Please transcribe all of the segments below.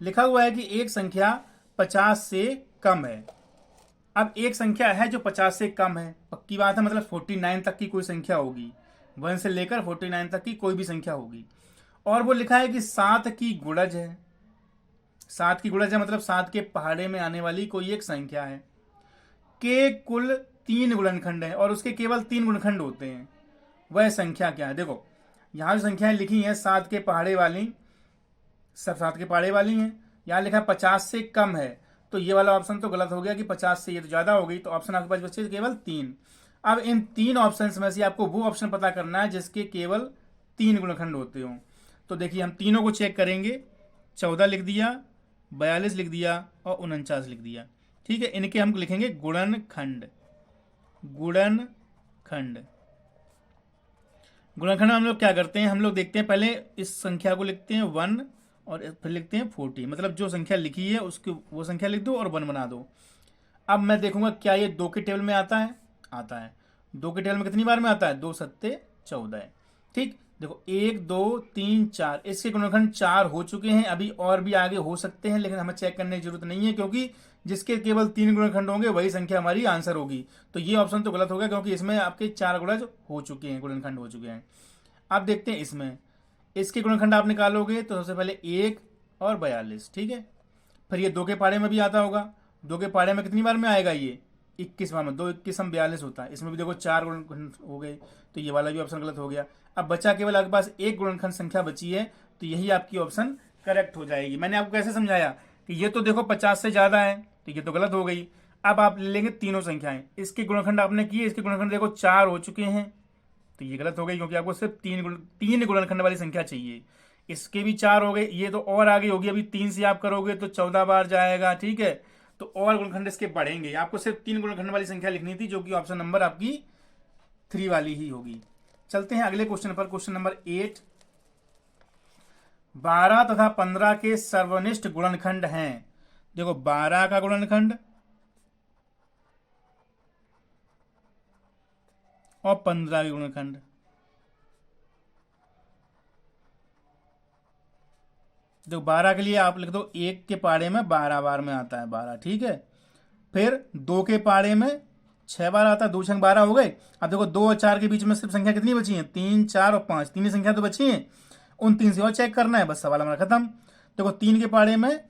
लिखा हुआ है कि एक संख्या 50 से कम है। अब एक संख्या है जो 50 से कम है, पक्की बात है, मतलब 49 तक की कोई संख्या होगी, 1 से लेकर 49 तक की कोई भी संख्या होगी। और वो लिखा है कि 7 की गुणज है। 7 की गुणज है मतलब 7 के पहाड़े में आने वाली कोई एक संख्या है। के कुल 3 गुणनखंड है और उसके केवल 3 गुणनखंड होते हैं। वह संख्या क्या है? देखो यहाँ जो संख्याएं लिखी हैं 7 के पहाड़े वाली, सब 7 के पहाड़े वाली हैं। यहाँ लिखा है 50 से कम है, तो ये वाला ऑप्शन तो गलत हो गया कि 50 से ये तो ज्यादा हो गई, तो ऑप्शन आपके पास बचे केवल 3। अब इन 3 ऑप्शन में से आपको वो ऑप्शन पता करना है जिसके केवल 3 गुणनखंड होते हो। तो देखिए हम तीनों को चेक करेंगे। 14 लिख दिया, 42 लिख दिया और 49 लिख दिया। ठीक है, इनके हम लिखेंगे गुणनखंड। गुणनखंड गुणनखंड में हम लोग क्या करते हैं, हम लोग देखते हैं पहले इस संख्या को लिखते हैं 1 और फिर लिखते हैं 40, मतलब जो संख्या लिखी है उसकी वो संख्या लिख दो और 1 बना दो। अब मैं देखूंगा क्या ये 2 के टेबल में आता है। आता है। 2 के टेबल में कितनी बार में आता है? 2 सत्ते 14 है। ठीक, देखो 1 2 3 4, इसके गुणनखंड 4 हो चुके हैं, अभी और भी आगे हो सकते हैं लेकिन हमें चेक करने की जरूरत नहीं है, क्योंकि जिसके केवल 3 गुणनखंड होंगे वही संख्या हमारी आंसर होगी। तो ये ऑप्शन तो गलत होगा क्योंकि इसमें आपके 4 गुणज हो चुके हैं, गुणनखंड हो चुके हैं। अब देखते हैं इसमें, इसके गुणनखंड आप निकालोगे तो सबसे पहले 1 और 42। ठीक है, फिर ये 2 के पाड़े में भी आता होगा। 2 के पाड़े में कितनी बार में आएगा? ये 21 बार में। 2 21 हम 42 होता है, इसमें भी देखो 4 गुणनखंड हो गए, तो ये वाला भी ऑप्शन गलत हो गया। अब बचा केवल आपके पास एक गुणनखंड संख्या बची है, तो यही आपकी ऑप्शन करेक्ट हो जाएगी। मैंने आपको कैसे समझाया कि ये तो देखो 50 से ज्यादा है, तो ये तो गलत हो गई। अब आप ले लेंगे तीनों संख्याएं, इसके गुणनखंड आपने किए, इसके गुणनखंड देखो 4 हो चुके हैं, तो ये गलत हो गई क्योंकि आपको सिर्फ 3 गुणनखंड वाली संख्या चाहिए। इसके भी 4 हो गए, ये तो और आगे होगी, अभी 3 से आप करोगे तो 14 बार जाएगा। ठीक है, तो और गुणनखंड इसके बढ़ेंगे। आपको सिर्फ 3 गुणनखंड वाली संख्या लिखनी थी, जो कि ऑप्शन नंबर आपकी 3 वाली ही होगी। चलते हैं अगले क्वेश्चन पर। क्वेश्चन नंबर 8, 12 तथा 15 के सर्वनिष्ठ गुणनखंड हैं। देखो 12 का गुणनखंड और 15 के गुणनखंड। देखो 12 के लिए आप लिख दो 1 के पाड़े में 12 बार में आता है 12। ठीक है, फिर 2 के पाड़े में 6 बार आता है, 2 6 12 हो गए। अब देखो 2 और 4 के बीच में सिर्फ संख्या कितनी बची है? 3 4 और 5, 3 संख्या तो बची है, उन 3 से और चेक करना है, बस सवाल हमारा खत्म। देखो 3 के पाड़े में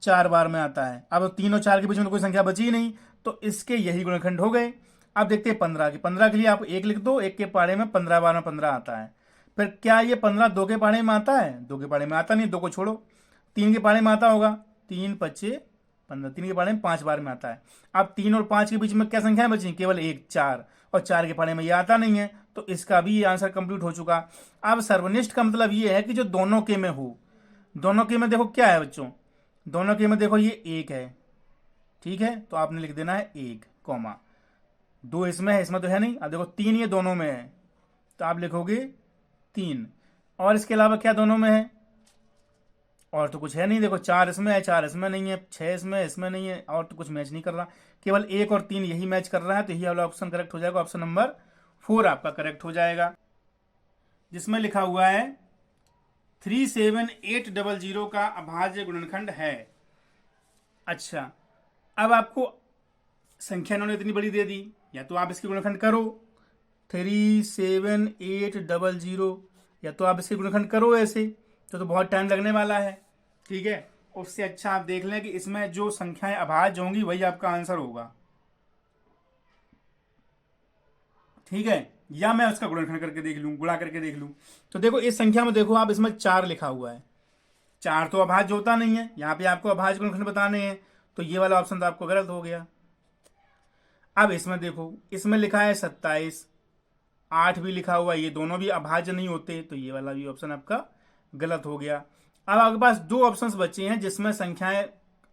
4 बार में आता है, अब 3 और 4 के बीच में तो कोई संख्या बची ही नहीं, तो इसके यही गुणनखंड हो गए। अब देखते हैं 15 के। 15 के लिए आप 1 लिख दो, 1 के पाड़े में 15 बार में 15 आता है। फिर क्या ये 15 2 के पाड़े में आता है? 2 के पाड़े में आता नहीं, 2 को छोड़ो। 3 के पाड़े में आता होगा, 3 पच्चे 15, 3 के पाड़े में 5 बार में आता है। अब 3 और 5 के बीच में क्या संख्याएं बची? केवल 1 4, और 4 के पाड़े में ये आता नहीं है, तो इसका भी ये आंसर कंप्लीट हो चुका। अब सर्वनिष्ठ का मतलब ये है कि जो दोनों के में हो। दोनों के में देखो क्या है बच्चों, दोनों के में देखो ये 1 है। ठीक है, तो आपने लिख देना है 1 कॉमा 2 इसमें है, इसमें तो है नहीं। अब देखो 3 ये दोनों में है, तो आप लिखोगे 3। और इसके अलावा क्या दोनों में है? और तो कुछ है नहीं। देखो 4 इसमें है, 4 इसमें नहीं है, 6 इसमें, इसमें नहीं है, और तो कुछ मैच नहीं कर रहा, केवल 1 और 3 यही मैच कर रहा है, तो यही वाला ऑप्शन करेक्ट हो जाएगा। ऑप्शन नंबर 4 आपका करेक्ट हो जाएगा, जिसमें लिखा हुआ है 37800 का अभाज्य गुणनखंड है। अच्छा, अब आपको संख्या इन्होंने इतनी बड़ी दे दी, या तो आप इसके गुणनखंड करो 37800, या तो आप इसके गुणनखंड करो ऐसे, तो बहुत टाइम लगने वाला है। ठीक है, उससे अच्छा आप देख लें कि इसमें जो संख्याएं अभाज्य होंगी वही आपका आंसर होगा। ठीक है, या मैं उसका गुणनखंड करके देख लूं, गुणा करके देख लूं। तो देखो इस संख्या में देखो आप, इसमें 4 लिखा हुआ है, 4 तो अभाज्य होता नहीं है, यहां पे आपको अभाज्य गुणनखंड बताने हैं, तो ये वाला ऑप्शन तो आपको गलत हो गया। अब इसमें देखो, इसमें लिखा है 27, 8 भी लिखा हुआ है, ये दोनों भी अभाज्य नहीं होते, तो ये वाला भी ऑप्शन आपका गलत हो गया। अब आपके पास 2 ऑप्शंस बचे हैं जिसमें संख्याएं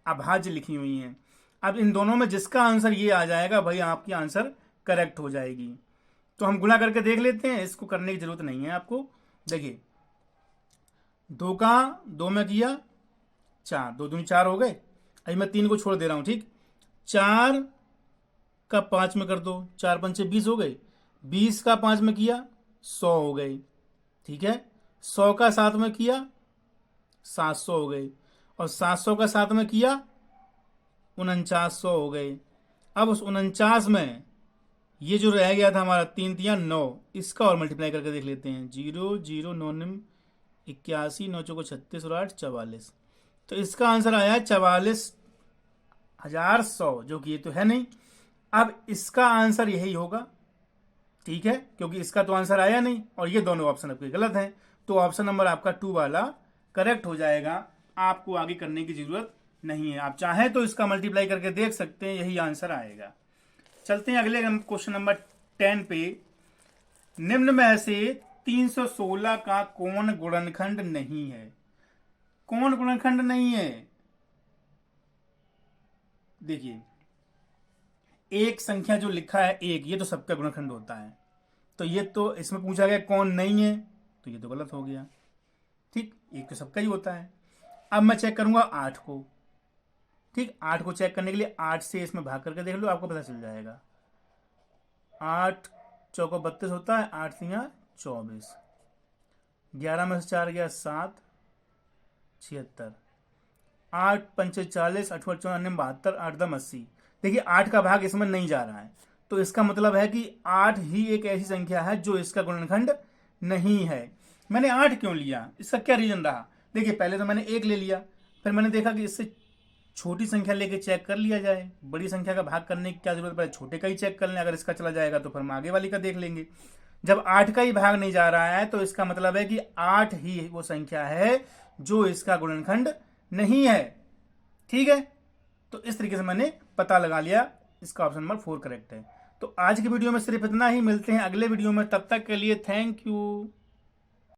अभाज्य लिखी हुई हैं। अब इन दोनों में जिसका आंसर ये आ जाएगा भाई आपकी आंसर करेक्ट हो जाएगी। तो हम गुणा करके देख लेते हैं, इसको करने की जरूरत नहीं है आपको। देखिए 2 का 2 में किया 4, 2 दूनी 4 हो गए। अभी मैं 3 को छोड़ दे रहा हूं। ठीक, 4 का 5 में कर दो, 4 पंचे 20 हो गए। 20 का 5 में किया 100 हो गए। ठीक है, 100 का 7 में किया 700 हो गए, और 700 का 7 में किया 4900 हो गए। अब उस 49 में ये जो रह गया था हमारा 3 3 9, इसका और मल्टीप्लाई करके देख लेते हैं। 0 0 9 81 9 चौको 36 और 8 44। तो इसका आंसर आया है 44,100, जो कि ये तो है नहीं। अब इसका आंसर यही होगा, ठीक है, क्योंकि इसका तो आंसर आया नहीं और ये दोनों ऑप्शन आपके गलत हैं। तो ऑप्शन नंबर आपका 2 वाला करेक्ट हो जाएगा। आपको आगे करने की जरूरत नहीं है, आप चाहें तो इसका मल्टीप्लाई करके देख सकते हैं, यही आंसर आएगा। चलते हैं अगले क्वेश्चन नंबर 10 पे। निम्न में से 316 का कौन गुणनखंड नहीं है? कौन गुणनखंड नहीं है? देखिए, एक संख्या जो लिखा है एक, ये तो सबका गुणनखंड होता है, तो ये तो इसमें पूछा गया कौन नहीं है, तो ये तो गलत हो गया। ठीक, एक तो सबका ही होता है। अब मैं चेक करूंगा 8 को। ठीक, 8 को चेक करने के लिए 8 से इसमें भाग करके देख लो, आपको पता चल जाएगा। 8 चौको 32 होता है, 8 तिया 24, 11 में से 4 गया 7, 76, 8 पंचे 40, 8 54 72, 8 दम 80। देखिए 8 का भाग इसमें नहीं जा रहा है, तो इसका मतलब है कि 8 ही एक ऐसी संख्या है जो इसका गुणनखंड नहीं है। मैंने 8 क्यों लिया, इसका क्या रीजन रहा? देखिए, पहले तो मैंने 1 ले लिया, फिर मैंने देखा कि इससे छोटी संख्या लेके चेक कर लिया जाए, बड़ी संख्या का भाग करने की क्या जरूरत पड़े, छोटे का ही चेक कर लें, अगर इसका चला जाएगा तो फिर हम आगे वाली का देख लेंगे। जब 8 का ही भाग नहीं जा रहा है तो इसका मतलब है कि 8 ही वो संख्या है जो इसका गुणनखंड नहीं है। ठीक है, तो इस तरीके से मैंने पता लगा लिया, इसका ऑप्शन नंबर 4 करेक्ट है। तो आज की वीडियो में सिर्फ इतना ही, मिलते हैं अगले वीडियो में, तब तक के लिए थैंक यू।